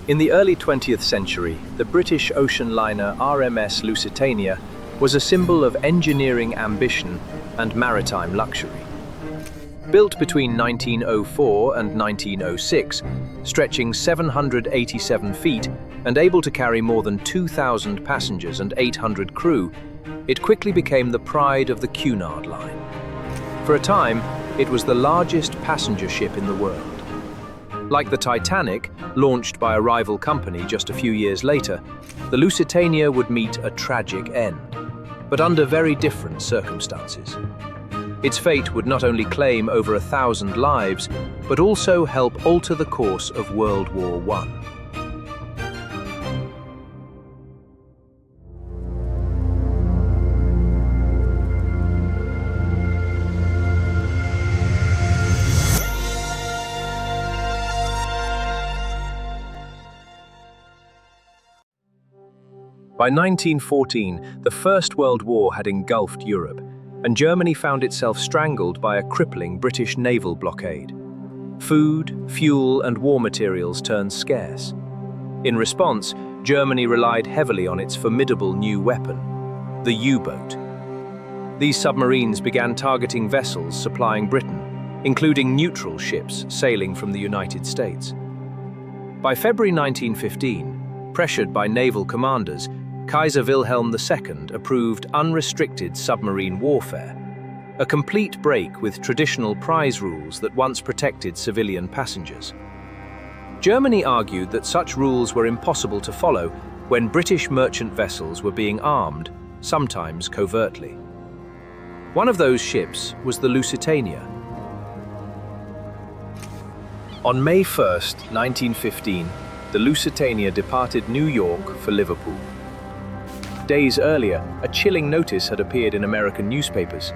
In the early 20th century, the British ocean liner RMS Lusitania was a symbol of engineering ambition and maritime luxury. Built between 1904 and 1906, stretching 787 feet and able to carry more than 2,000 passengers and 800 crew, it quickly became the pride of the Cunard Line. For a time, it was the largest passenger ship in the world. Like the Titanic, launched by a rival company just a few years later, the Lusitania would meet a tragic end, but under very different circumstances. Its fate would not only claim over 1,000 lives, but also help alter the course of World War I. By 1914, the First World War had engulfed Europe, and Germany found itself strangled by a crippling British naval blockade. Food, fuel, and war materials turned scarce. In response, Germany relied heavily on its formidable new weapon, the U-boat. These submarines began targeting vessels supplying Britain, including neutral ships sailing from the United States. By February 1915, pressured by naval commanders, Kaiser Wilhelm II approved unrestricted submarine warfare, a complete break with traditional prize rules that once protected civilian passengers. Germany argued that such rules were impossible to follow when British merchant vessels were being armed, sometimes covertly. One of those ships was the Lusitania. On May 1, 1915, the Lusitania departed New York for Liverpool. Days earlier, a chilling notice had appeared in American newspapers.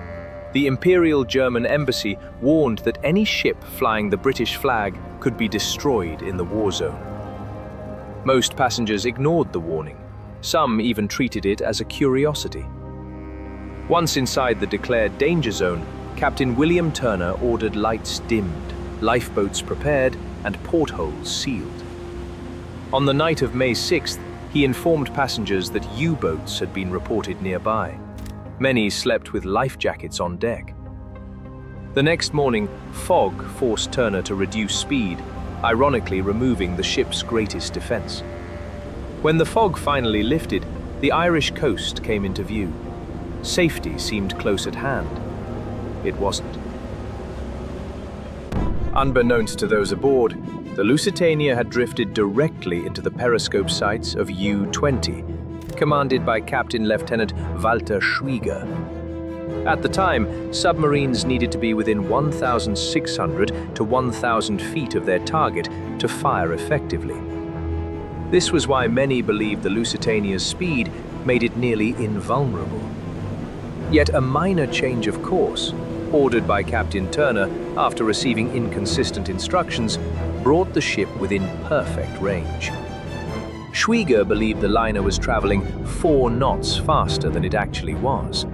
The Imperial German Embassy warned that any ship flying the British flag could be destroyed in the war zone. Most passengers ignored the warning. Some even treated it as a curiosity. Once inside the declared danger zone, Captain William Turner ordered lights dimmed, lifeboats prepared, and portholes sealed. On the night of May 6th, he informed passengers that U-boats had been reported nearby. Many slept with life jackets on deck. The next morning, fog forced Turner to reduce speed, ironically removing the ship's greatest defense. When the fog finally lifted, the Irish coast came into view. Safety seemed close at hand. It wasn't. Unbeknownst to those aboard, the Lusitania had drifted directly into the periscope sights of U-20, commanded by Captain Lieutenant Walter Schwieger. At the time, submarines needed to be within 1,600 to 1,000 feet of their target to fire effectively. This was why many believed the Lusitania's speed made it nearly invulnerable. Yet a minor change of course, ordered by Captain Turner after receiving inconsistent instructions, brought the ship within perfect range. Schwieger believed the liner was traveling 4 knots faster than it actually was.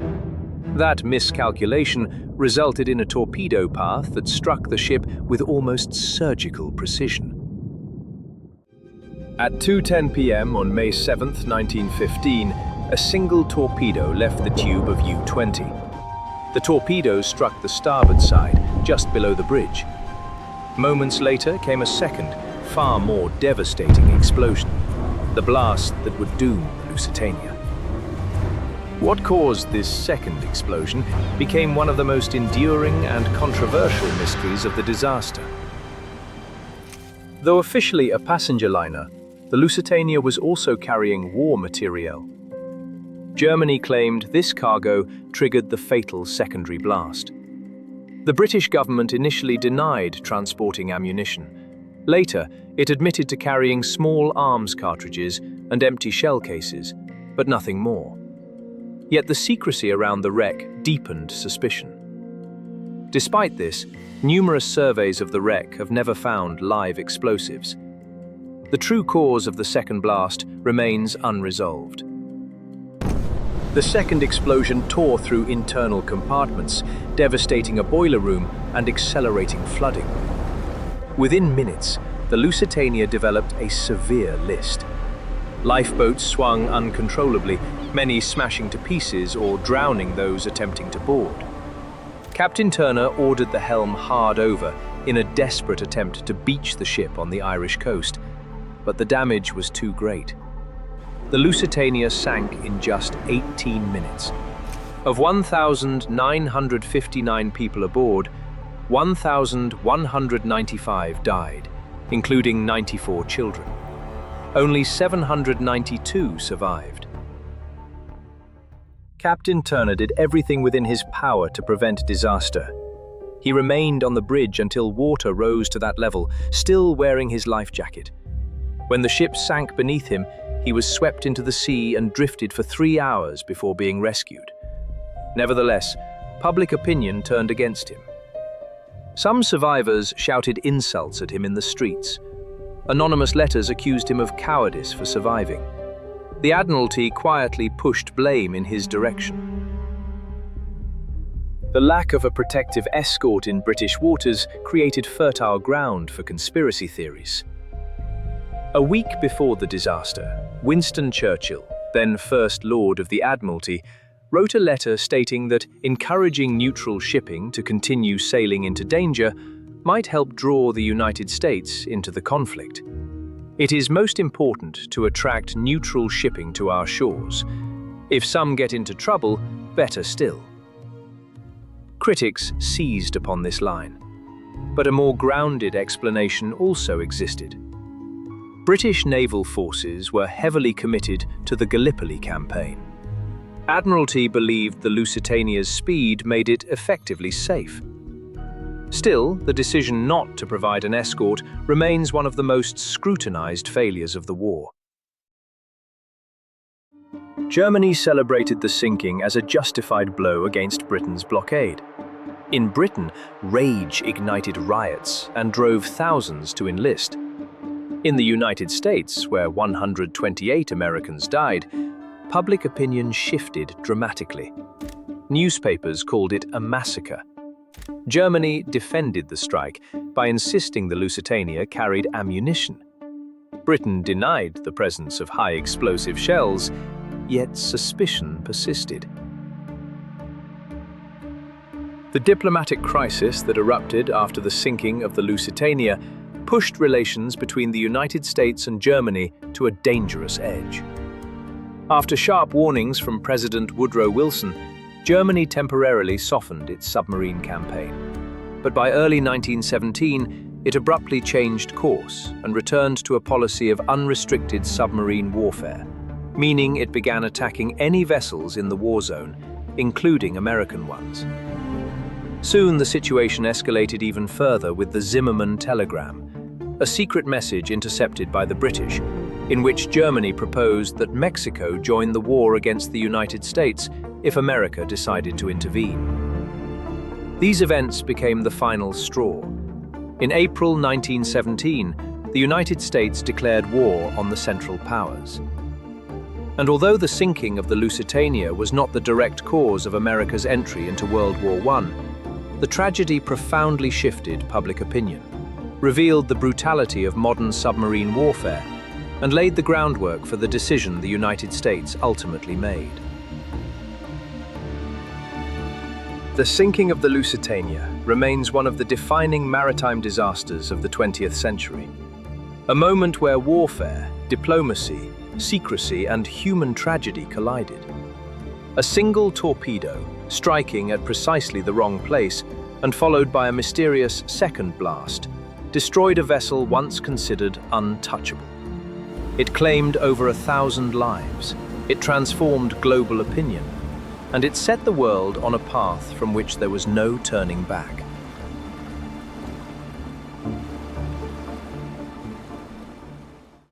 That miscalculation resulted in a torpedo path that struck the ship with almost surgical precision. At 2:10 p.m. on May 7, 1915, a single torpedo left the tube of U-20. The torpedo struck the starboard side, just below the bridge. Moments later came a second, far more devastating explosion, the blast that would doom the Lusitania. What caused this second explosion became one of the most enduring and controversial mysteries of the disaster. Though officially a passenger liner, the Lusitania was also carrying war materiel. Germany claimed this cargo triggered the fatal secondary blast. The British government initially denied transporting ammunition. Later, it admitted to carrying small arms cartridges and empty shell cases, but nothing more. Yet the secrecy around the wreck deepened suspicion. Despite this, numerous surveys of the wreck have never found live explosives. The true cause of the second blast remains unresolved. The second explosion tore through internal compartments, devastating a boiler room and accelerating flooding. Within minutes, the Lusitania developed a severe list. Lifeboats swung uncontrollably, many smashing to pieces or drowning those attempting to board. Captain Turner ordered the helm hard over in a desperate attempt to beach the ship on the Irish coast, but the damage was too great. The Lusitania sank in just 18 minutes. Of 1,959 people aboard, 1,195 died, including 94 children. Only 792 survived. Captain Turner did everything within his power to prevent disaster. He remained on the bridge until water rose to that level, still wearing his life jacket. When the ship sank beneath him, he was swept into the sea and drifted for 3 hours before being rescued. Nevertheless, public opinion turned against him. Some survivors shouted insults at him in the streets. Anonymous letters accused him of cowardice for surviving. The Admiralty quietly pushed blame in his direction. The lack of a protective escort in British waters created fertile ground for conspiracy theories. A week before the disaster, Winston Churchill, then First Lord of the Admiralty, wrote a letter stating that encouraging neutral shipping to continue sailing into danger might help draw the United States into the conflict. It is most important to attract neutral shipping to our shores. If some get into trouble, better still. Critics seized upon this line, but a more grounded explanation also existed. British naval forces were heavily committed to the Gallipoli campaign. Admiralty believed the Lusitania's speed made it effectively safe. Still, the decision not to provide an escort remains one of the most scrutinized failures of the war. Germany celebrated the sinking as a justified blow against Britain's blockade. In Britain, rage ignited riots and drove thousands to enlist. In the United States, where 128 Americans died, public opinion shifted dramatically. Newspapers called it a massacre. Germany defended the strike by insisting the Lusitania carried ammunition. Britain denied the presence of high-explosive shells, yet suspicion persisted. The diplomatic crisis that erupted after the sinking of the Lusitania pushed relations between the United States and Germany to a dangerous edge. After sharp warnings from President Woodrow Wilson, Germany temporarily softened its submarine campaign. But by early 1917, it abruptly changed course and returned to a policy of unrestricted submarine warfare, meaning it began attacking any vessels in the war zone, including American ones. Soon the situation escalated even further with the Zimmermann telegram, a secret message intercepted by the British, in which Germany proposed that Mexico join the war against the United States if America decided to intervene. These events became the final straw. In April 1917, the United States declared war on the Central Powers. And although the sinking of the Lusitania was not the direct cause of America's entry into World War I, the tragedy profoundly shifted public opinion, revealed the brutality of modern submarine warfare, and laid the groundwork for the decision the United States ultimately made. The sinking of the Lusitania remains one of the defining maritime disasters of the 20th century. A moment where warfare, diplomacy, secrecy, and human tragedy collided. A single torpedo, striking at precisely the wrong place, and followed by a mysterious second blast, destroyed a vessel once considered untouchable. It claimed over 1,000 lives, it transformed global opinion, and it set the world on a path from which there was no turning back.